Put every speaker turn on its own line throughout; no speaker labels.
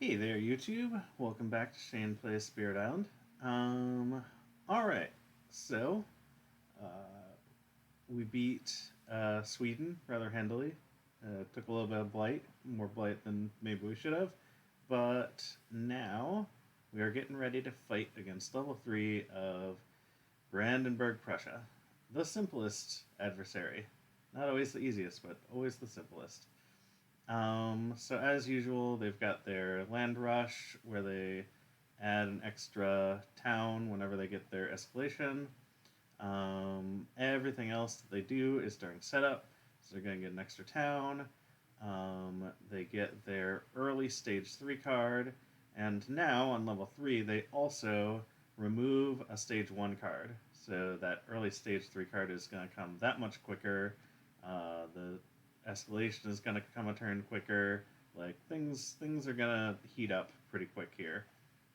Hey there, YouTube. Welcome back to Shane Plays Spirit Island. Alright, so, uh, we beat Sweden rather handily. Took a little bit of blight, more blight than maybe we should have, but now we are getting ready to fight against level 3 of Brandenburg-Prussia, the simplest adversary. Not always the easiest, but always the simplest. So as usual, they've got their land rush where they add an extra town whenever they get their escalation. Everything else that they do is during setup, so they're going to get an extra town. They get their early stage 3 card, and now on level 3, they also remove a stage 1 card. So that early stage 3 card is going to come that much quicker. The escalation is going to come a turn quicker. Like things are going to heat up pretty quick here.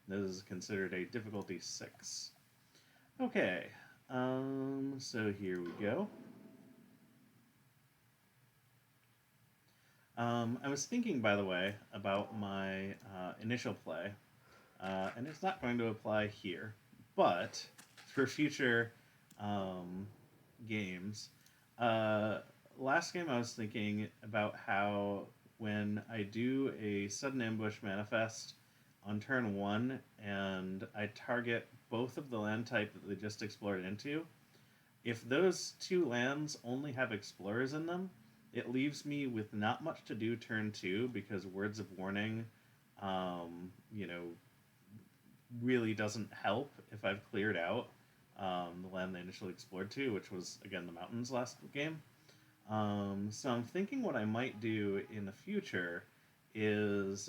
This is considered a difficulty 6. Okay, so here we go. I was thinking, by the way, about my initial play, and it's not going to apply here, but for future um, games. Uh, Last game, I was thinking about how when I do a sudden ambush manifest on turn 1 and I target both of the land type that they just explored into, if those two lands only have explorers in them, it leaves me with not much to do turn 2 because Words of Warning, um, you know, really doesn't help if I've cleared out the land they initially explored to, which was, again, the mountains last game. So I'm thinking what I might do in the future is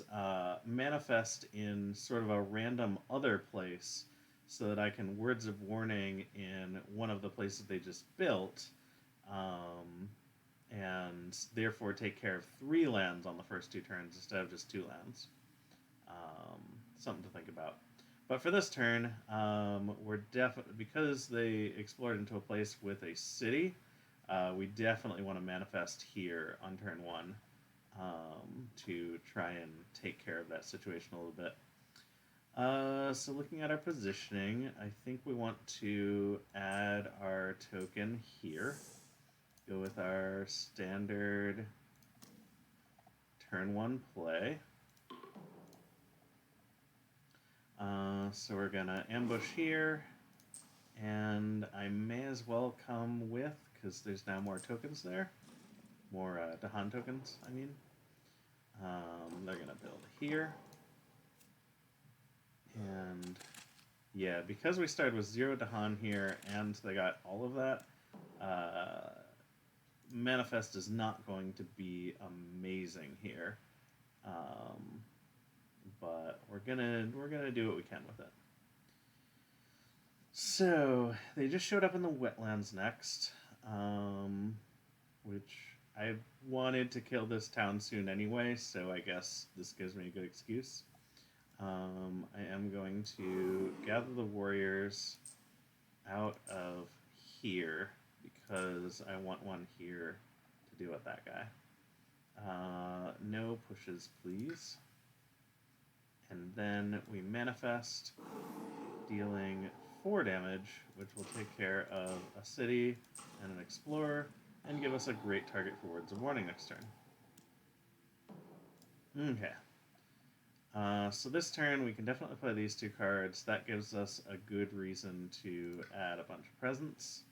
manifest in sort of a random other place so that I can Words of Warning in one of the places they just built, um, and therefore take care of 3 lands on the first 2 turns instead of just 2 lands. Um, Something to think about. But for this turn, we're definitely, because they explored into a place with a city, we definitely want to manifest here on turn 1 to try and take care of that situation a little bit. So looking at our positioning, I think we want to add our token here. Go with our standard turn 1 play. So we're gonna ambush here, and I may as well come with, because there's now more tokens there, more Dahan tokens, I mean. They're gonna build here, and yeah, because we started with 0 Dahan here, and they got all of that, Manifest is not going to be amazing here. But we're gonna do what we can with it. So they just showed up in the wetlands next, which I wanted to kill this town soon anyway, so I guess this gives me a good excuse. I am going to gather the warriors out of here because I want one here to deal with that guy. No pushes, please. And then we manifest, dealing 4 damage, which will take care of a city and an explorer, and give us a great target for Words of Warning next turn. Okay. So this turn, we can definitely play these 2 cards. That gives us a good reason to add a bunch of presents.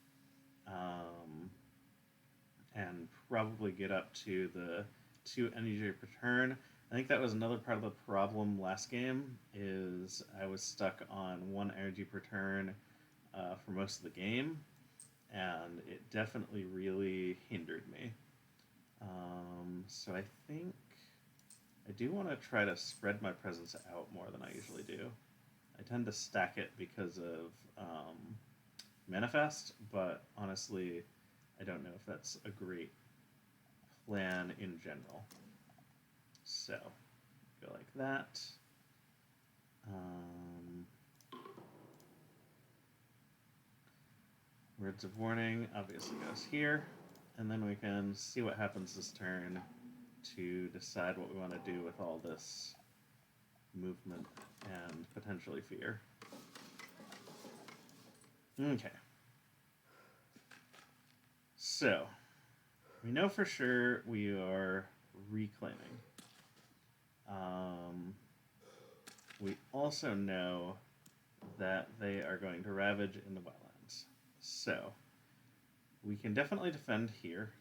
And probably get up to the 2 energy per turn. I think that was another part of the problem last game, is I was stuck on 1 energy per turn for most of the game, and it definitely really hindered me. So I think I do want to try to spread my presence out more than I usually do. I tend to stack it because of Manifest, but honestly, I don't know if that's a great plan in general. So, go like that. Words of Warning obviously goes here, and then we can see what happens this turn to decide what we want to do with all this movement and potentially fear. Okay. So, we know for sure we are reclaiming. We also know that they are going to ravage in the wetlands. So, we can definitely defend here.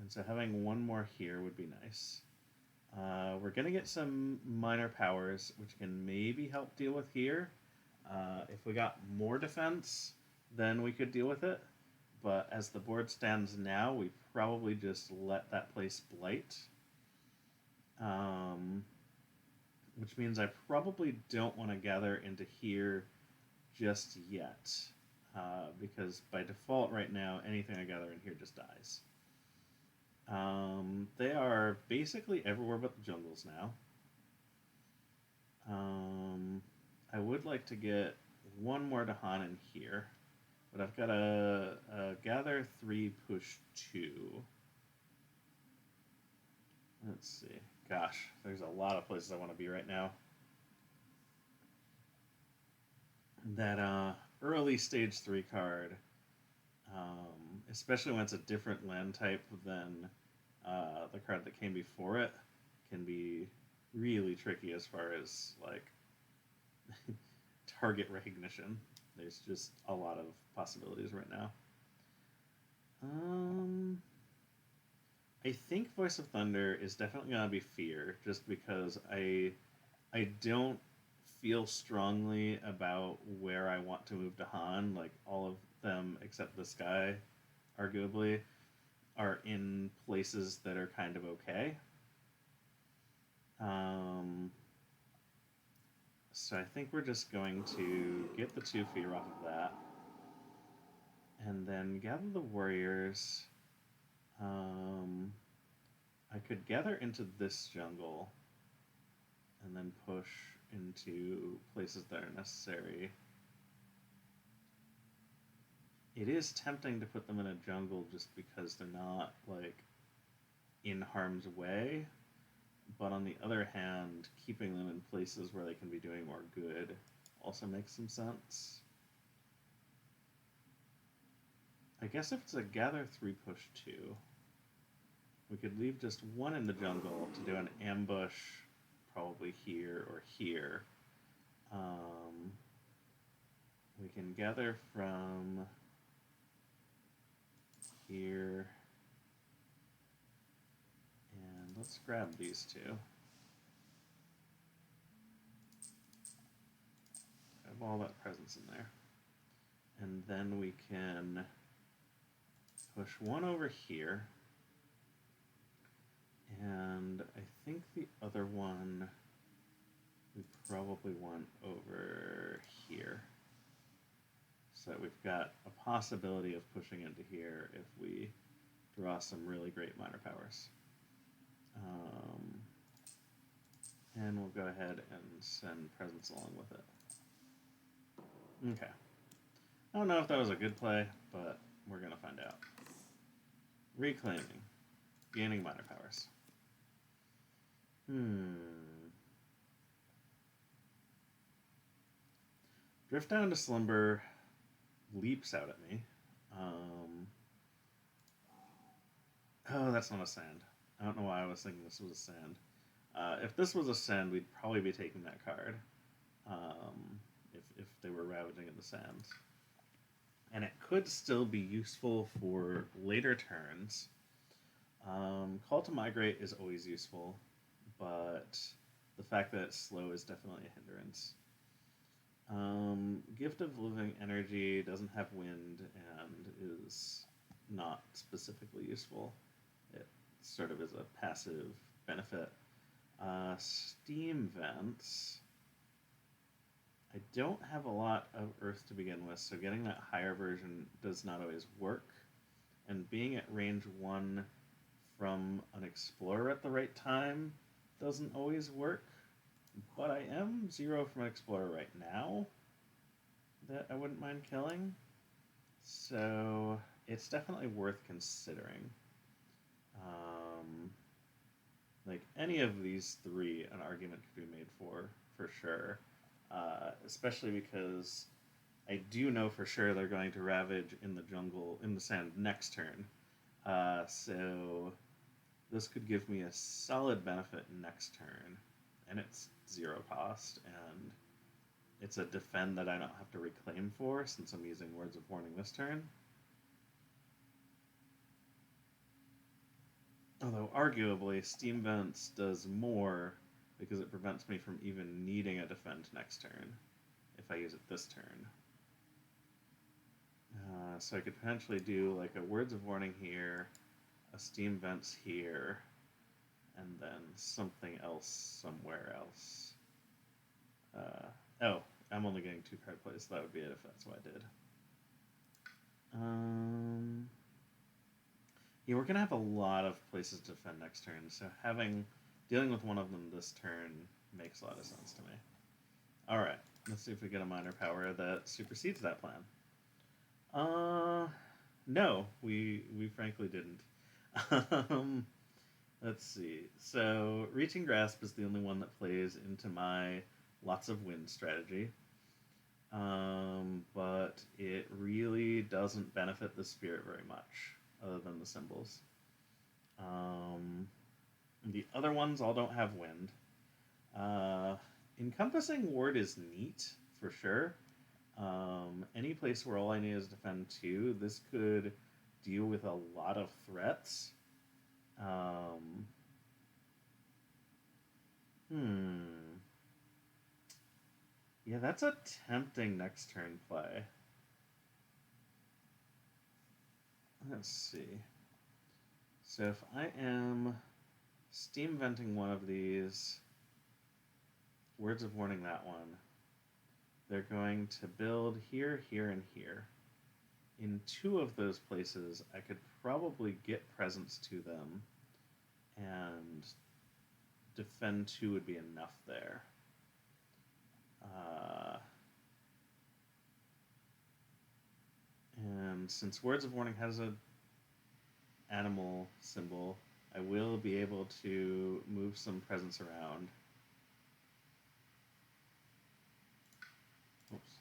And so having one more here would be nice. We're going to get some minor powers, which can maybe help deal with here. If we got more defense, then we could deal with it. But as the board stands now, we probably just let that place blight. Which means I probably don't want to gather into here just yet. Because by default right now, anything I gather in here just dies. They are basically everywhere but the jungles now. I would like to get one more Dahan in here, but I've got a gather 3, push 2. Let's see. Gosh, there's a lot of places I want to be right now. That early stage 3 card, especially when it's a different land type than the card that came before it, can be really tricky as far as like target recognition. There's just a lot of possibilities right now. I think Voice of Thunder is definitely gonna be fear, just because I don't feel strongly about where I want to move to Han. Like all of them except this guy, arguably, are in places that are kind of okay. So I think we're just going to get the 2 fear off of that. And then gather the warriors. I could gather into this jungle and then push into places that are necessary. It is tempting to put them in a jungle just because they're not, like, in harm's way. But on the other hand, keeping them in places where they can be doing more good also makes some sense. I guess if it's a gather 3, push 2, we could leave just one in the jungle to do an ambush, probably here or here. We can gather from here. And let's grab these 2. Have all that presence in there. And then we can push one over here. And I think the other one we probably want over here. So we've got a possibility of pushing into here if we draw some really great minor powers. And we'll go ahead and send presence along with it. Okay. I don't know if that was a good play, but we're going to find out. Reclaiming. Gaining minor powers. Drift down to slumber leaps out at me. Oh, that's not a sand. I don't know why I was thinking this was a sand. If this was a sand, we'd probably be taking that card. If they were ravaging in the sands. And it could still be useful for later turns. Call to Migrate is always useful, but the fact that it's slow is definitely a hindrance. Gift of Living Energy doesn't have wind and is not specifically useful. It sort of is a passive benefit. Steam Vents. I don't have a lot of Earth to begin with, so getting that higher version does not always work. And being at range 1 from an Explorer at the right time doesn't always work. But I am 0 from an Explorer right now that I wouldn't mind killing. So it's definitely worth considering. Like any of these three, an argument could be made for sure. Especially because I do know for sure they're going to ravage in the jungle in the sand next turn. So this could give me a solid benefit next turn, and it's 0 cost, and it's a defend that I don't have to reclaim for since I'm using Words of Warning this turn. Although arguably, Steam Vents does more because it prevents me from even needing a defend next turn if I use it this turn. So I could potentially do like a Words of Warning here, a Steam Vents here, and then something else somewhere else. Oh, I'm only getting 2 card plays, so that would be it if that's what I did. Yeah, we're gonna have a lot of places to defend next turn, so dealing with one of them this turn makes a lot of sense to me. Alright, let's see if we get a minor power that supersedes that plan. No, we frankly didn't. Let's see. So, Reaching Grasp is the only one that plays into my lots of wind strategy. But it really doesn't benefit the spirit very much, other than the symbols. The other ones all don't have wind. Encompassing Ward is neat, for sure. Any place where all I need is defend 2, this could deal with a lot of threats. Yeah, that's a tempting next turn play. Let's see. So if I am Steam Venting one of these, Words of Warning that one, they're going to build here, here, and here. In 2 of those places, I could probably get presence to them, and defend 2 would be enough there. And since Words of Warning has an animal symbol, I will be able to move some presence around. Oops,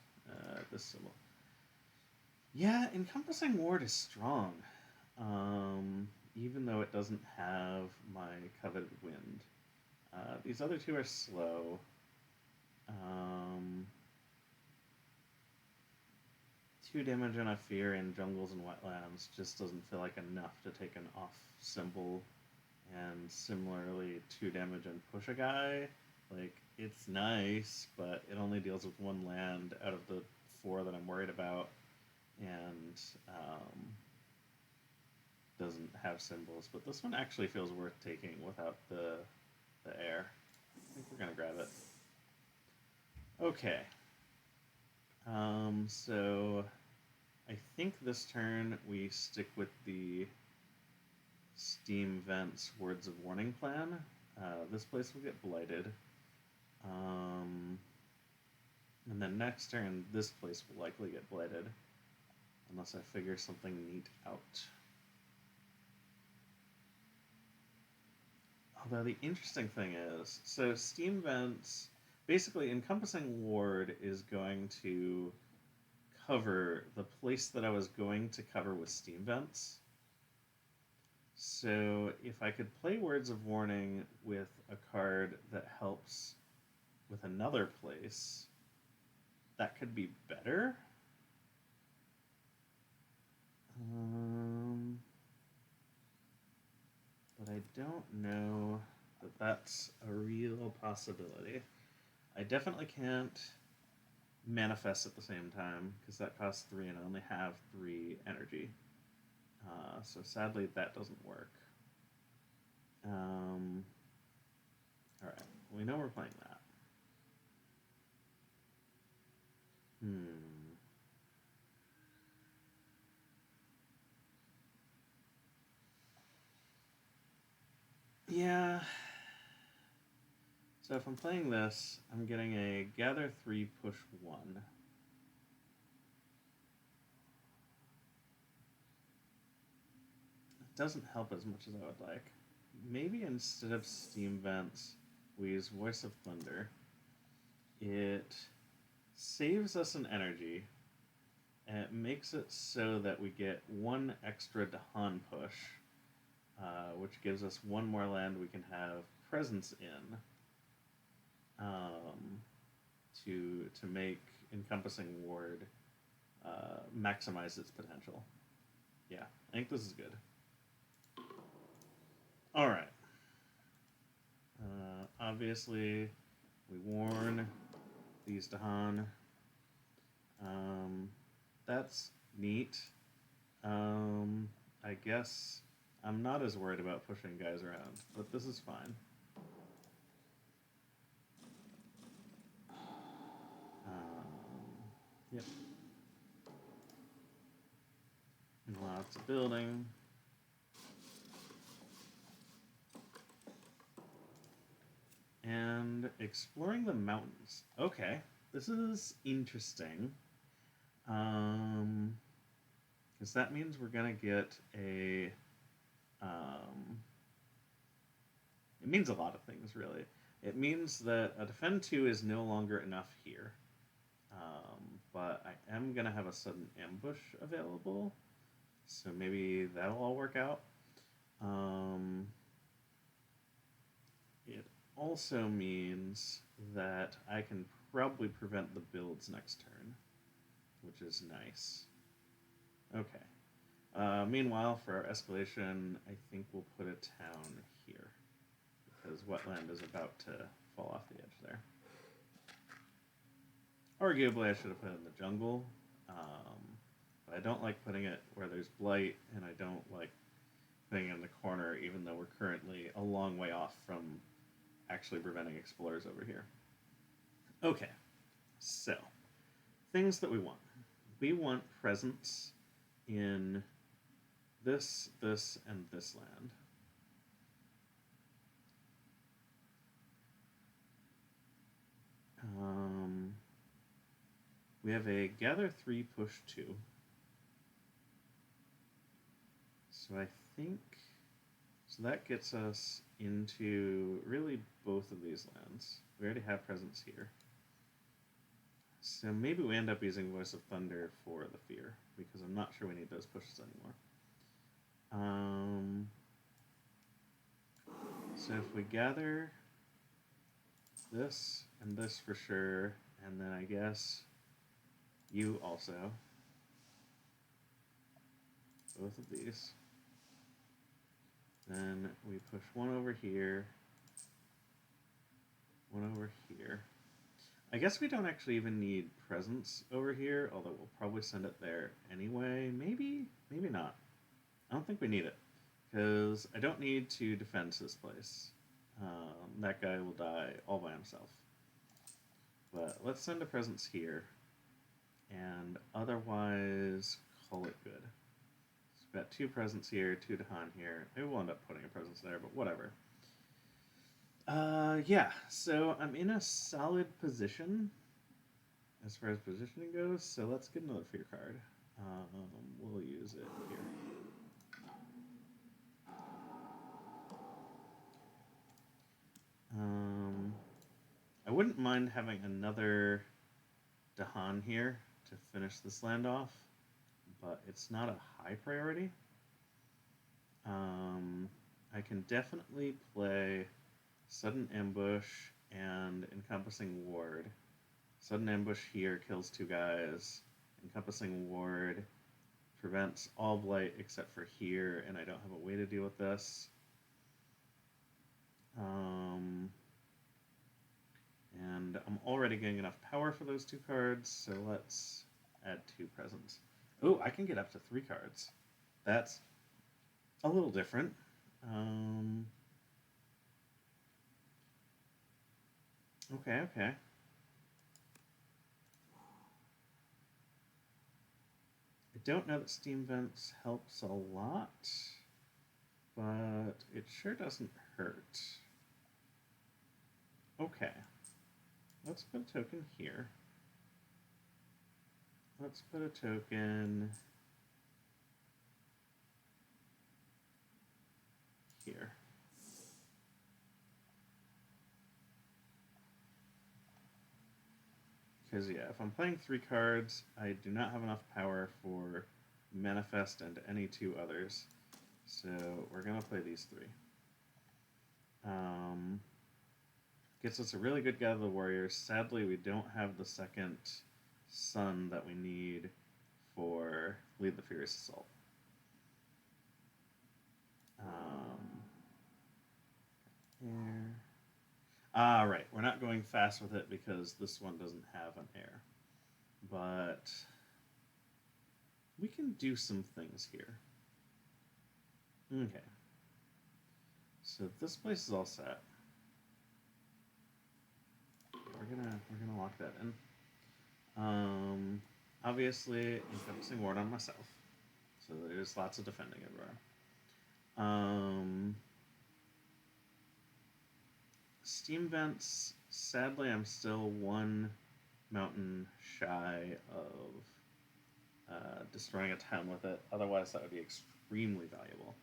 this symbol. Yeah, Encompassing Ward is strong, even though it doesn't have my coveted wind. These other 2 are slow. 2 damage and a fear in jungles and wetlands just doesn't feel like enough to take an off symbol. And similarly, 2 damage and push a guy, like, it's nice, but it only deals with 1 land out of the 4 that I'm worried about, and doesn't have symbols. But this one actually feels worth taking without the air. I think we're gonna grab it. Okay. So I think this turn we stick with the Steam Vents Words of Warning plan. This place will get blighted. And then next turn, this place will likely get blighted. Unless I figure something neat out. Although the interesting thing is, so Steam Vents, basically Encompassing Ward is going to cover the place that I was going to cover with Steam Vents. So if I could play Words of Warning with a card that helps with another place, that could be better. But I don't know that that's a real possibility. I definitely can't manifest at the same time, because that costs 3 and I only have 3 energy. So sadly that doesn't work. Alright, we know we're playing that. Yeah. So if I'm playing this, I'm getting a gather 3, push 1. It doesn't help as much as I would like, maybe instead of steam vents, we use Voice of Thunder. It saves us an energy, and it makes it so that we get one extra Dahan push, which gives us one more land we can have presence in, to make Encompassing Ward maximize its potential. Yeah, I think this is good. All right. Obviously, we warn these Dahan. That's neat. I guess I'm not as worried about pushing guys around, but this is fine. Yep. Lots of building. And exploring the mountains. Okay, this is interesting. Because that means we're gonna get a. It means a lot of things, really. It means that a defend 2 is no longer enough here. But I am gonna have a sudden ambush available, so maybe that'll all work out. It also means that I can probably prevent the builds next turn, which is nice. Okay. Meanwhile, for our escalation, I think we'll put a town here, because wetland is about to fall off the edge there. Arguably, I should have put it in the jungle, but I don't like putting it where there's blight, and I don't like putting it in the corner, even though we're currently a long way off from actually preventing explorers over here. Okay, so things that we want. We want presence in this, and this land. We have a gather 3, push 2. So I think, so that gets us into really both of these lands. We already have presence here. So maybe we end up using Voice of Thunder for the fear, because I'm not sure we need those pushes anymore. So if we gather this and this for sure, and then I guess you also, both of these, then we push one over here, one over here. I guess we don't actually even need presence over here, although we'll probably send it there anyway. Maybe, maybe not. I don't think we need it, because I don't need to defend this place. That guy will die all by himself. But let's send a presence here, and otherwise call it good. So we've got 2 presents here, 2 Dahan here. Maybe we'll end up putting a presence there, but whatever. Yeah, so I'm in a solid position as far as positioning goes, so let's get another fear card. We'll use it here. I wouldn't mind having another Dahan here to finish this land off, but it's not a high priority. I can definitely play Sudden Ambush and Encompassing Ward. Sudden Ambush here kills 2 guys. Encompassing Ward prevents all blight except for here, and I don't have a way to deal with this. And I'm already getting enough power for those 2 cards, so let's add 2 presents. Oh, I can get up to 3 cards. That's a little different. Okay. I don't know that Steam Vents helps a lot, but it sure doesn't hurt. Okay. Let's put a token here. Let's put a token here. Because, yeah, if I'm playing 3 cards, I do not have enough power for Manifest and any 2 others. So we're going to play these 3. Gets us a really good Gather the Warriors. Sadly, we don't have the second sun that we need for Lead the Furious Assault. Here. Right. We're not going fast with it because this one doesn't have an air. But we can do some things here. Okay. So this place is all set. We're gonna lock that in. Obviously, encompassing ward on myself, so there's lots of defending everywhere. Steam vents. Sadly, I'm still 1 mountain shy of destroying a town with it. Otherwise, that would be extremely valuable.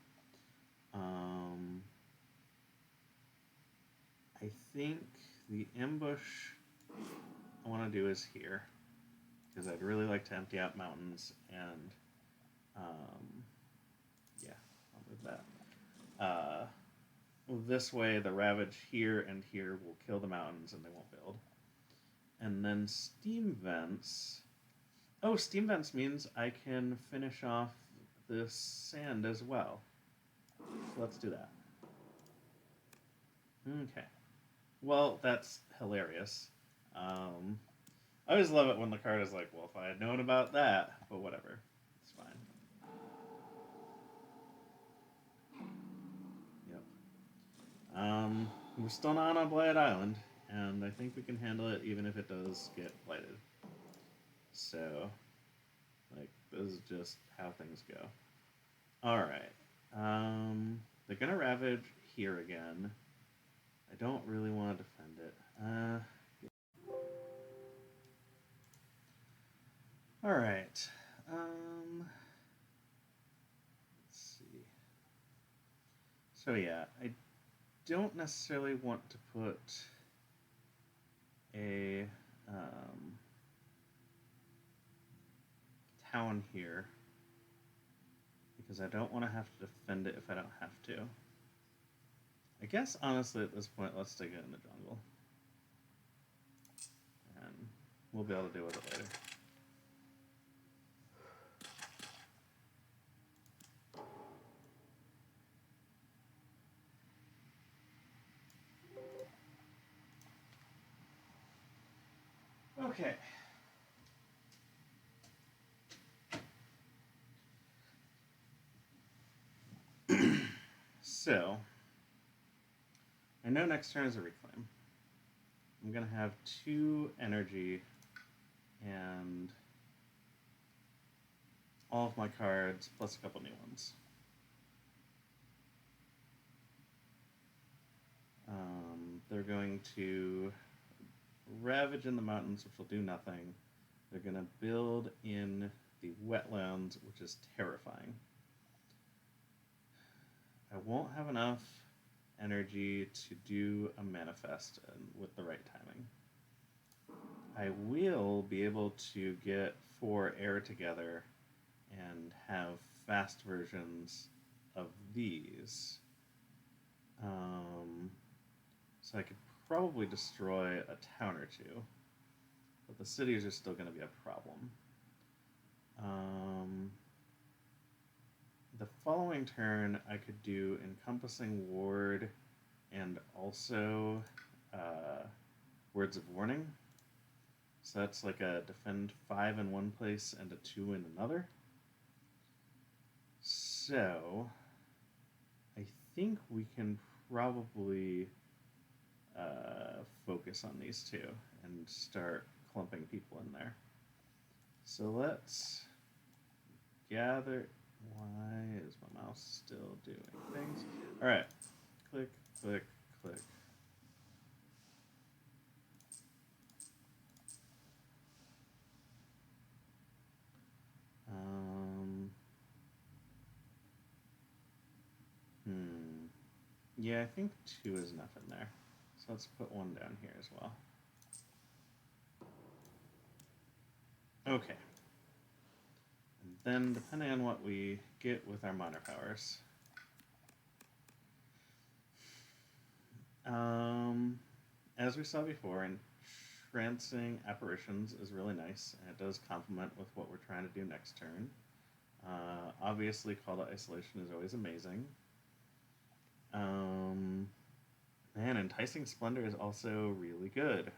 I think the ambush I want to do is here, because I'd really like to empty out mountains, and yeah, I'll move that. This way, the Ravage here and here will kill the mountains, and they won't build. And then Steam Vents. Oh, Steam Vents means I can finish off this sand as well. So let's do that. Okay. Well, that's hilarious. I always love it when the card is like, well, if I had known about that, but whatever. It's fine. Yep. We're still not on Blighted Island, and I think we can handle it even if it does get blighted. So, like, this is just how things go. Alright. They're gonna Ravage here again. I don't really want to defend it. Alright. Let's see. So yeah, I don't necessarily want to put a town here, because I don't want to have to defend it if I don't have to. I guess, honestly, at this point, let's stick it in the jungle. And we'll be able to deal with it later. Okay. So, I know next turn is a reclaim. I'm going to have 2 energy and all of my cards plus a couple new ones. They're going to Ravage in the mountains, which will do nothing. They're going to build in the wetlands, which is terrifying. I won't have enough energy to do a manifest with the right timing. I will be able to get 4 air together and have fast versions of these. So I could probably destroy a town or 2, but the cities are still going to be a problem. The following turn, I could do Encompassing Ward and also Words of Warning. So that's like a defend 5 in one place and a 2 in another. So I think we can probably focus on these 2 and start clumping people in there. So let's gather. Why is my mouse still doing things? Alright. Click, click, click. Yeah, I think 2 is enough in there. So let's put 1 down here as well. Okay. And then, depending on what we get with our minor powers, as we saw before, entrancing apparitions is really nice, and it does complement with what we're trying to do next turn. Obviously, Call to Isolation is always amazing. Man, Enticing Splendor is also really good.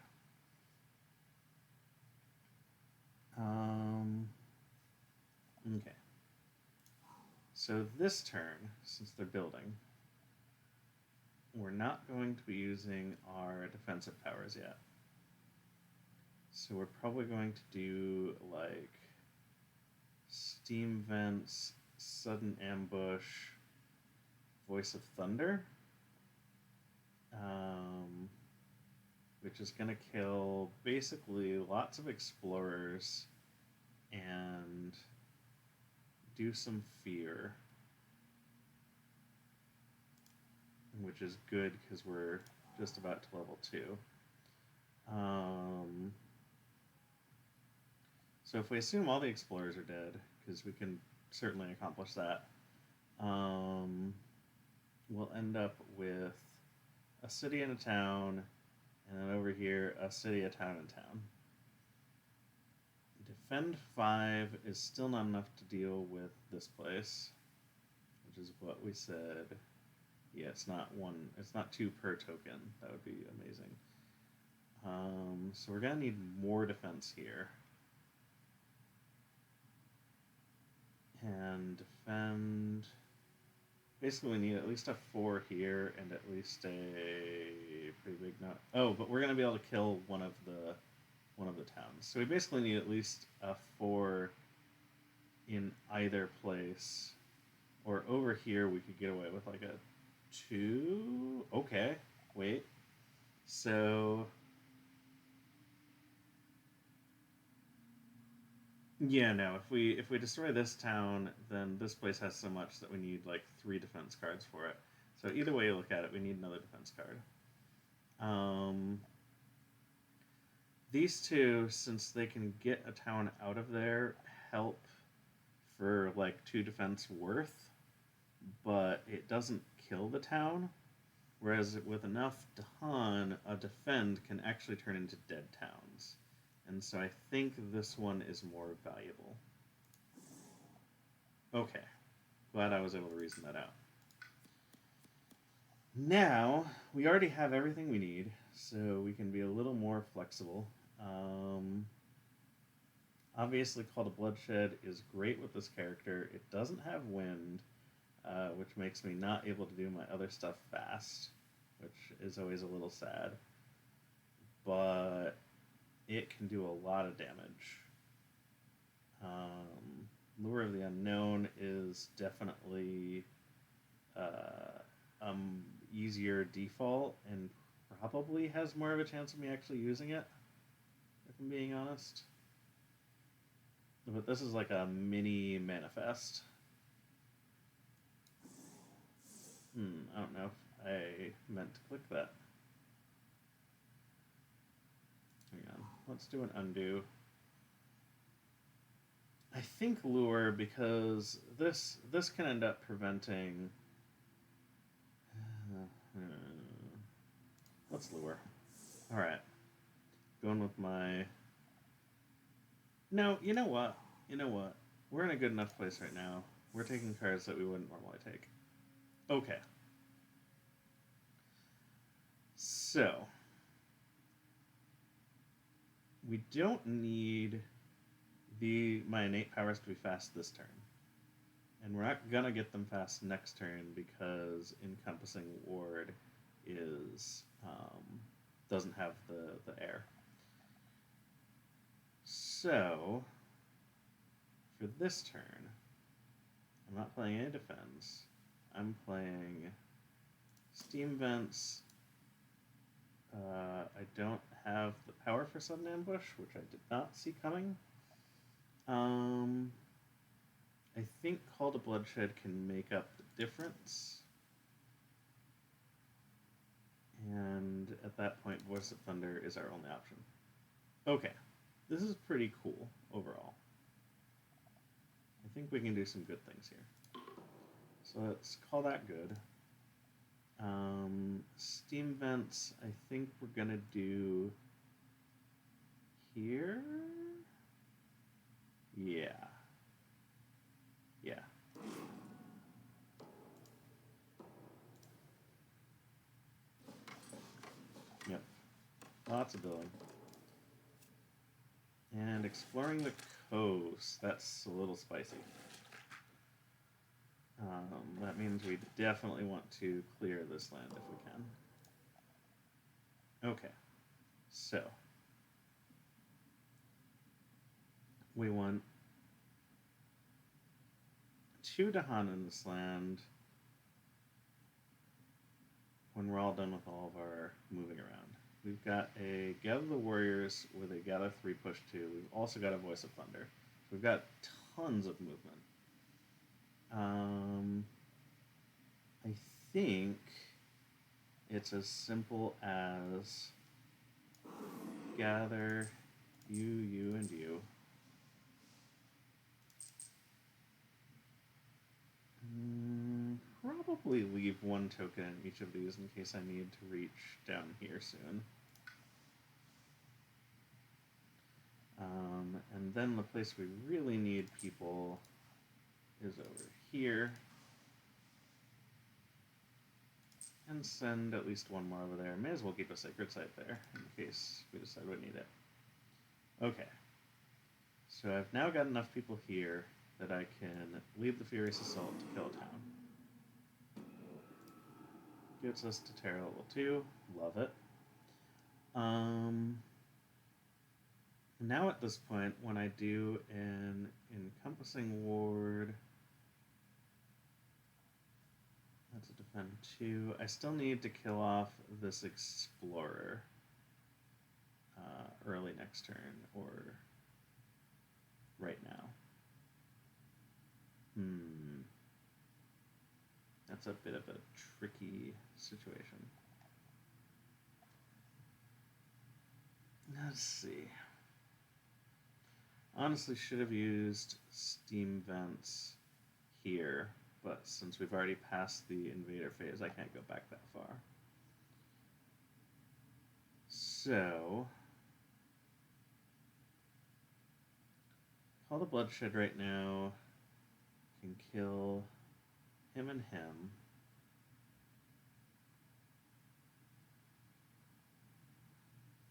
Okay. So this turn, since they're building, we're not going to be using our defensive powers yet. So we're probably going to do like Steam Vents, Sudden Ambush, Voice of Thunder, which is going to kill basically lots of explorers and do some fear, which is good because we're just about to level 2. So if we assume all the explorers are dead, because we can certainly accomplish that, we'll end up with a city and a town, and then over here, a city, a town, and town. Defend 5 is still not enough to deal with this place, which is what we said. Yeah, it's not 2 per token. That would be amazing. So we're gonna need more defense here. And defend. Basically, we need at least a 4 here and at least a pretty big nut. Oh, but we're gonna be able to kill one of the towns. So we basically need at least a 4 in either place. Or over here, we could get away with like a 2. Okay, wait. So yeah, no. If we destroy this town, then this place has so much that we need like 3 defense cards for it. So either way you look at it, we need another defense card. These two, since they can get a town out of there, help for like 2 defense worth, but it doesn't kill the town. Whereas with enough ton, a defend can actually turn into dead towns. And so I think this one is more valuable. Okay. Glad I was able to reason that out. Now, we already have everything we need, so we can be a little more flexible. Obviously, Call to Bloodshed is great with this character. It doesn't have wind, which makes me not able to do my other stuff fast, which is always a little sad. But it can do a lot of damage. Lure of the Unknown is definitely easier default and probably has more of a chance of me actually using it, if I'm being honest. But this is like a mini manifest. I don't know if I meant to click that. Hang on. Let's do an undo. I think lure because this can end up preventing. Let's lure. All right. Going with my. No, you know what? We're in a good enough place right now. We're taking cards that we wouldn't normally take. Okay. So, we don't need my innate powers to be fast this turn. And we're not gonna get them fast next turn because Encompassing Ward is doesn't have the air. So, for this turn, I'm not playing any defense. I'm playing Steam Vents. I don't have the power for Sudden Ambush, which I did not see coming. I think Call to Bloodshed can make up the difference. And at that point, Voice of Thunder is our only option. Okay. this is pretty cool overall. I think we can do some good things here. So let's call that good. Steam vents, I think we're gonna do here. Yeah. Yeah. Yep. Lots of building. And exploring the coast. That's a little spicy. That means we definitely want to clear this land if we can. Okay. So. We want 2 Dahan in this land when we're all done with all of our moving around. We've got a Gather the Warriors with a Gather 3 push 2. We've also got a Voice of Thunder. We've got tons of movement. I think it's as simple as gather you, and you. Probably leave 1 token in each of these in case I need to reach down here soon. And then the place we really need people is over here. And send at least 1 more over there. May as well keep a sacred site there in case we decide we need it. Okay. So I've now got enough people here that I can lead the Furious Assault to kill a town. Gets us to Terra level 2. Love it. Now at this point, when I do an encompassing ward, that's a defend 2. I still need to kill off this explorer early next turn or right now. That's a bit of a tricky situation. Let's see. Honestly, should have used steam vents here, but since we've already passed the invader phase, I can't go back that far. So, Call the Bloodshed right now can kill him and him.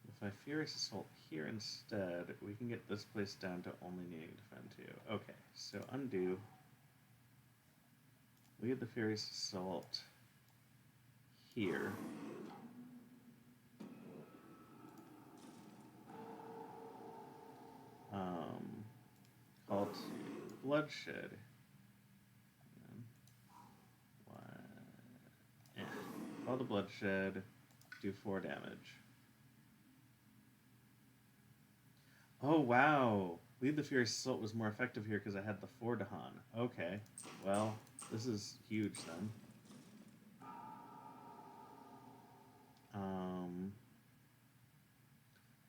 If I Furious Assault here instead, we can get this place down to only needing to defend 2. Okay, so undo. Lead the Furious Assault here. Call to Bloodshed. Call the Bloodshed, do 4 damage. Oh, wow. Lead the Furious Assault was more effective here because I had the 4 Dahan. Okay. Well, this is huge then.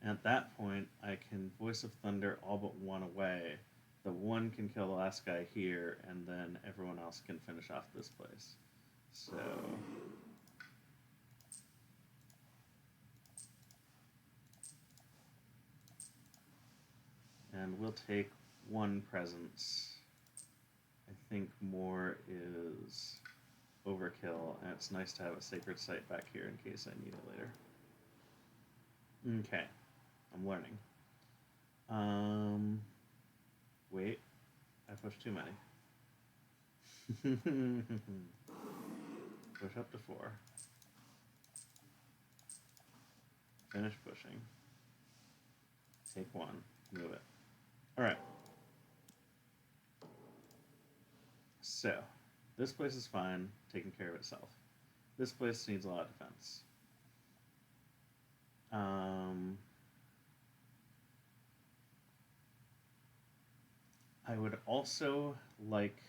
At that point, I can Voice of Thunder all but 1 away. The 1 can kill the last guy here, and then everyone else can finish off this place. So... And we'll take 1 presence. I think more is overkill, and it's nice to have a sacred site back here in case I need it later. Okay, I'm learning. Wait, I pushed too many. Push up to 4. Finish pushing. Take 1, move it. Alright. So, this place is fine, taking care of itself. This place needs a lot of defense. I would also like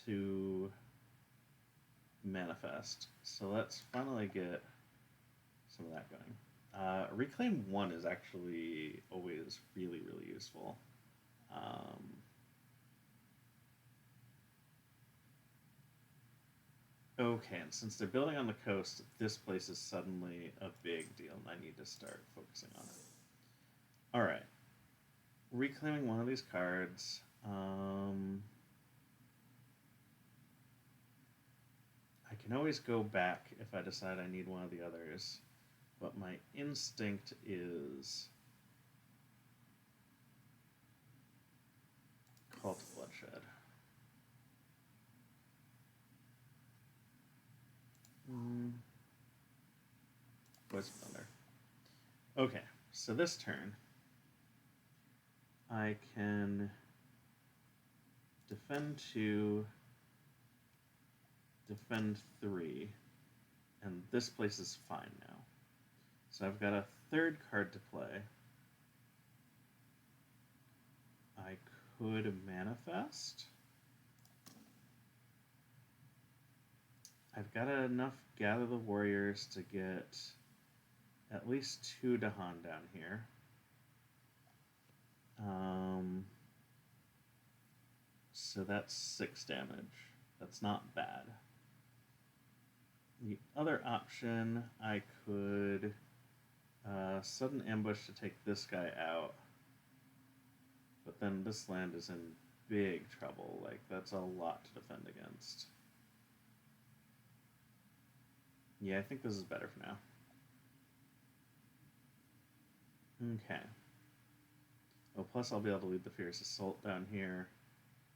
to manifest. So let's finally get some of that going. Reclaim 1 is actually always really, really useful. Okay, and since they're building on the coast, this place is suddenly a big deal, and I need to start focusing on it. Alright. Reclaiming one of these cards. I can always go back if I decide I need one of the others, but my instinct is Cult of Bloodshed. Voice of Thunder. Okay, so this turn, I can defend 2, defend 3, and this place is fine now. So I've got a third card to play. I could manifest. I've got enough Gather the Warriors to get at least 2 Dahan down here. So that's 6 damage. That's not bad. The other option, I could sudden ambush to take this guy out. But then this land is in big trouble. Like, that's a lot to defend against. Yeah, I think this is better for now. Okay. Oh, plus I'll be able to lead the Fierce Assault down here.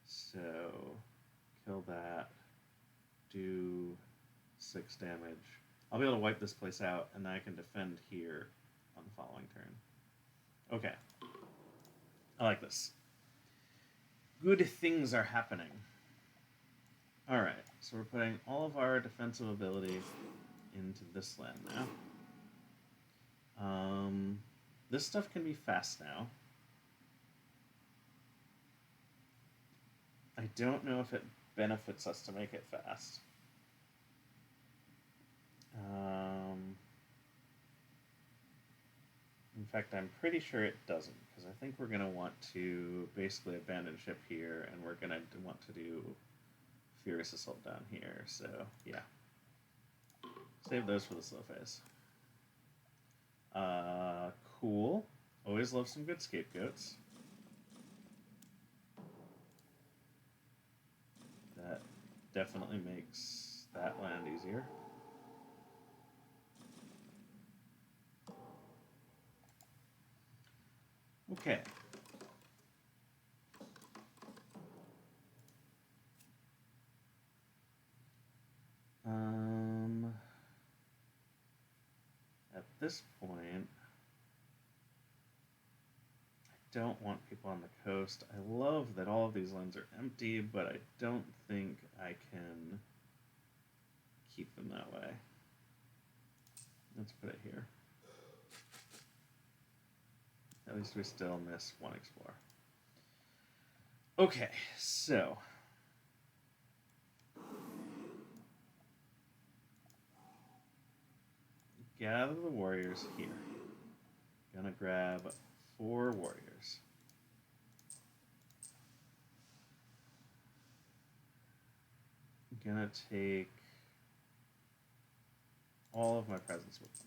So, kill that. Do 6 damage. I'll be able to wipe this place out, and then I can defend here on the following turn. Okay. I like this. Good things are happening. Alright, so we're putting all of our defensive ability into this land now. This stuff can be fast now. I don't know if it benefits us to make it fast. In fact, I'm pretty sure it doesn't, because I think we're going to want to basically abandon ship here, and we're going to want to do Furious Assault down here, so yeah. Save those for the slow phase. Cool. Always love some good scapegoats. That definitely makes that land easier. Okay. At this point, I don't want people on the coast. I love that all of these lands are empty, but I don't think I can keep them that way. Let's put it here. At least we still miss 1 Explorer. Okay, so gather the warriors here. Gonna grab 4 warriors. Gonna take all of my presents with them.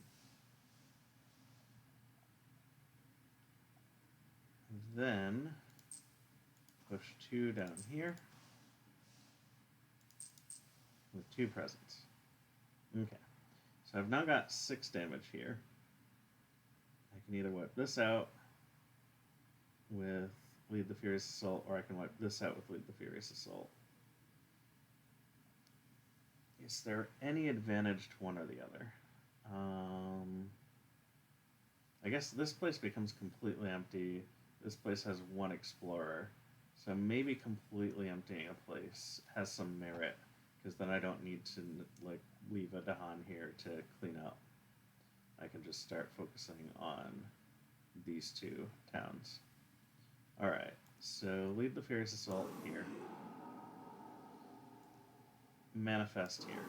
Then push 2 down here with 2 presents. Okay, so I've now got 6 damage here. I can either wipe this out with Lead the Furious Assault, or I can wipe this out with Lead the Furious Assault. Is there any advantage to one or the other? I guess this place becomes completely empty. This place has 1 Explorer. So maybe completely emptying a place has some merit, because then I don't need to like leave a Dahan here to clean up. I can just start focusing on these 2 towns. Alright, so lead the Furious Assault here. Manifest here.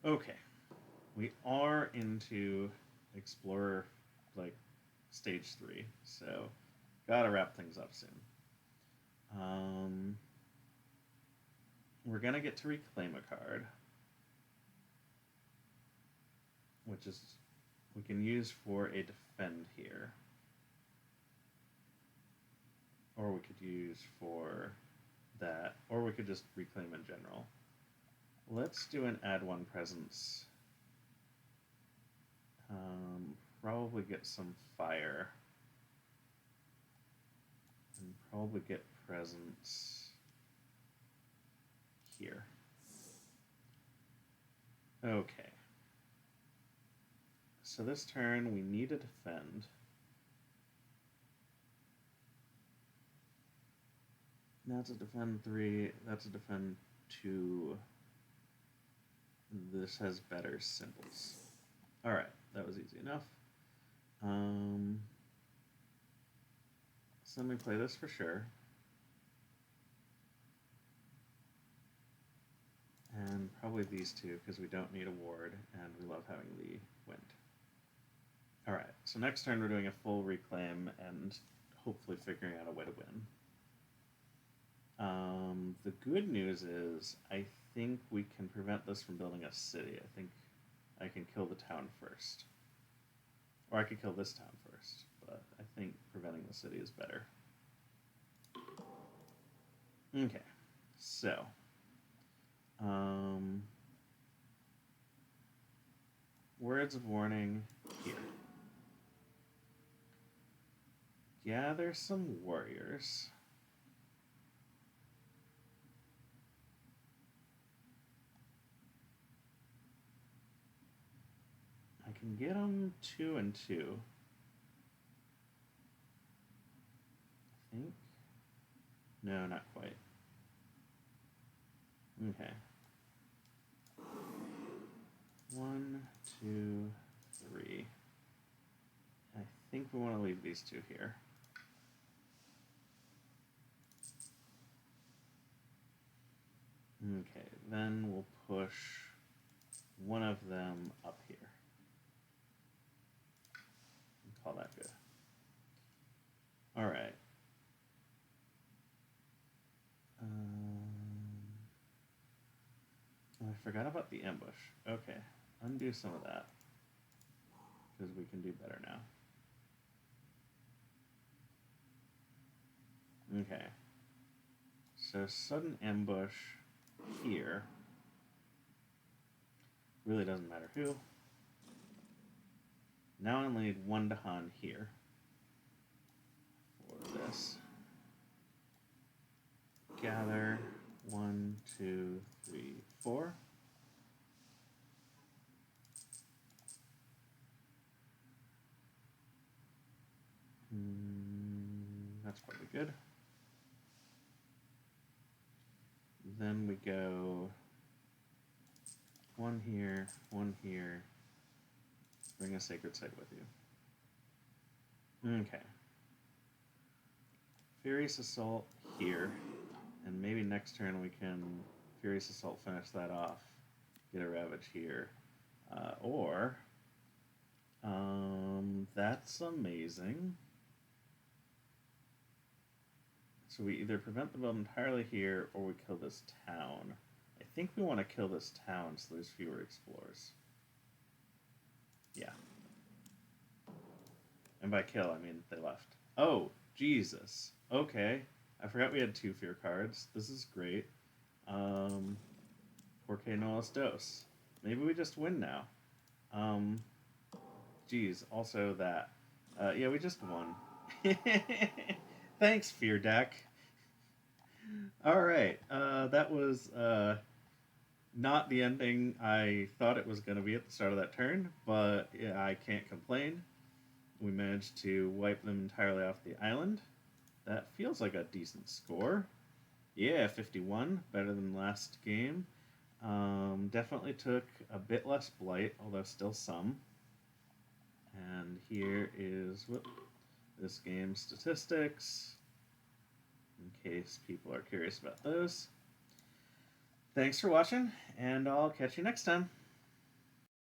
Okay, we are into Explorer, like, stage 3, so gotta wrap things up soon. Um, we're gonna get to reclaim a card, which is we can use for a defend here, or we could use for that, or we could just reclaim in general. Let's do an add 1 presence. Probably get some fire. And probably get presence here. Okay. So this turn we need to defend. That's a defend 3, that's a defend 2. This has better symbols. Alright, that was easy enough. So let me play this for sure. And probably these two, because we don't need a ward, and we love having the wind. Alright, so next turn we're doing a full reclaim, and hopefully figuring out a way to win. The good news is, I think we can prevent this from building a city. I think I can kill the town first. Or I could kill this town first, but I think preventing the city is better. Okay, so words of warning here. Gather some warriors. I can get them 2 and 2. I think. No, not quite. Okay. 1, 2, 3. I think we want to leave these 2 here. Okay, then we'll push one of them up here. Call that good. Alright. I forgot about the ambush. Okay, undo some of that. Because we can do better now. Okay. So sudden ambush here. Really doesn't matter who. Now I only need 1 Dahan here. For this. Gather. 1, 2, 3, 4. That's probably good. Then we go 1 here, 1 here. Bring a sacred site with you. Okay. Furious Assault here. And maybe next turn we can Furious Assault finish that off. Get a Ravage here. That's amazing. So we either prevent the build entirely here, or we kill this town. I think we want to kill this town so there's fewer explorers. Yeah. And by kill, I mean they left. Oh, Jesus. Okay. I forgot we had 2 fear cards. This is great. Porque no los dos. Maybe we just win now. Geez, also that. Yeah, we just won. Thanks, Fear Deck. Alright, that was not the ending I thought it was going to be at the start of that turn, but yeah, I can't complain. We managed to wipe them entirely off the island. That feels like a decent score. Yeah, 51, better than last game. Definitely took a bit less blight, although still some. And here is this game's statistics, in case people are curious about those. Thanks for watching, and I'll catch you next time.